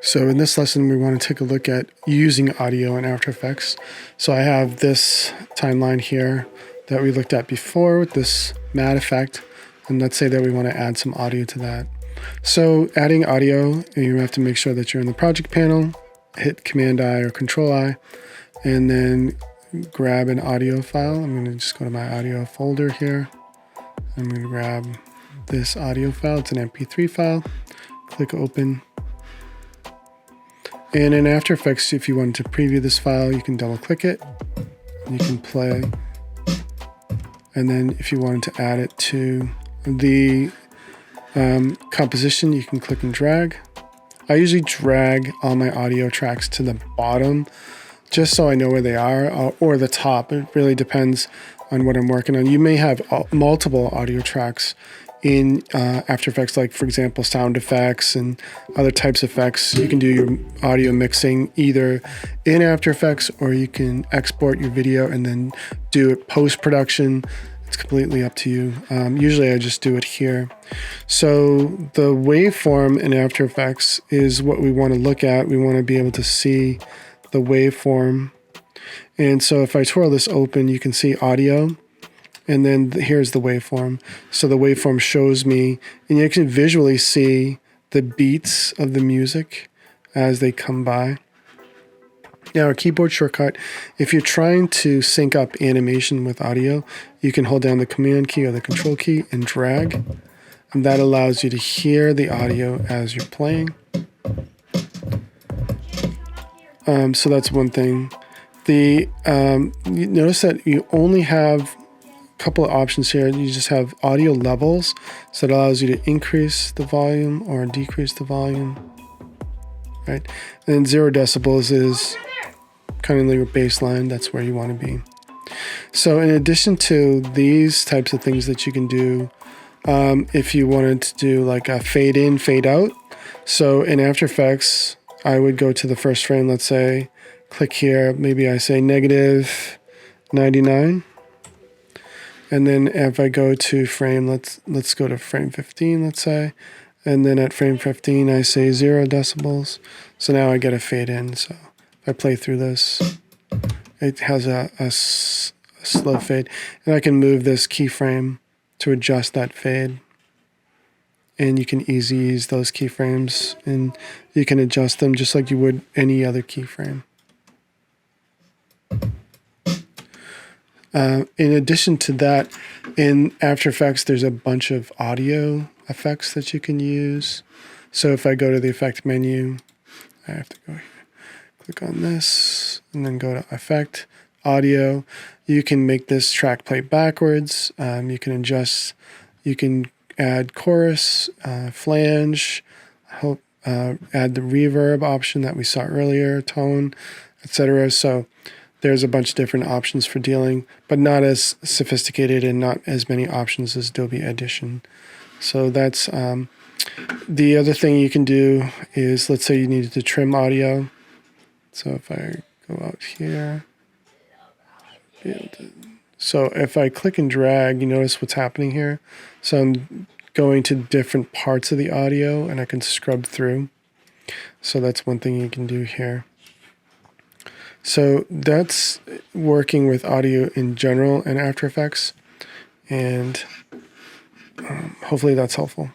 So in this lesson, we want to take a look at using audio in After Effects. So I have this timeline here that we looked at before with this matte effect. And let's say that we want to add some audio to that. So adding audio, you have to make sure that you're in the project panel, hit Command-I or Control-I, and then grab an audio file. I'm going to just go to my audio folder here. I'm going to grab this audio file. It's an MP3 file. Click Open. And in After Effects, if you wanted to preview this file, you can double click it. You can play. And then if you wanted to add it to the composition, you can click and drag. I usually drag all my audio tracks to the bottom just so I know where they are, or the top. It really depends on what I'm working on. You may have multiple audio tracks in After Effects, like for example, sound effects and other types of effects. You can do your audio mixing either in After Effects, or you can export your video and then do it post-production. It's completely up to you. Usually I just do it here. So the waveform in After Effects is what we want to look at. We want to be able to see the waveform. And so if I twirl this open, you can see audio. And then here's the waveform. So the waveform shows me, and you can visually see the beats of the music as they come by. Now, a keyboard shortcut, if you're trying to sync up animation with audio, you can hold down the Command key or the Control key and drag. And that allows you to hear the audio as you're playing. So that's one thing. You notice that you only have couple of options here. You just have audio levels, so it allows you to increase the volume or decrease the volume, right? And then 0 decibels is kind of like your baseline. That's where you want to be. So in addition to these types of things that you can do, if you wanted to do like a fade in, fade out. So in After Effects, I would go to the first frame, let's say, click here, maybe I say -99. And then if I go to frame, let's go to frame 15, let's say. And then at frame 15, I say 0 decibels. So now I get a fade in. So if I play through this, it has a slow fade. And I can move this keyframe to adjust that fade. And you can easily use those keyframes, and you can adjust them just like you would any other keyframe. In addition to that, in After Effects, there's a bunch of audio effects that you can use. So if I go to the effect menu, I have to go here, click on this, and then go to Effect, Audio. You can make this track play backwards. You can adjust, you can add chorus, flange, add the reverb option that we saw earlier, tone, etc. So there's a bunch of different options for dealing, but not as sophisticated and not as many options as Adobe Audition. So that's the other thing you can do is, let's say you needed to trim audio. So if I go out here, so if I click and drag, you notice what's happening here. So I'm going to different parts of the audio and I can scrub through. So that's one thing you can do here. So that's working with audio in general in After Effects, and hopefully that's helpful.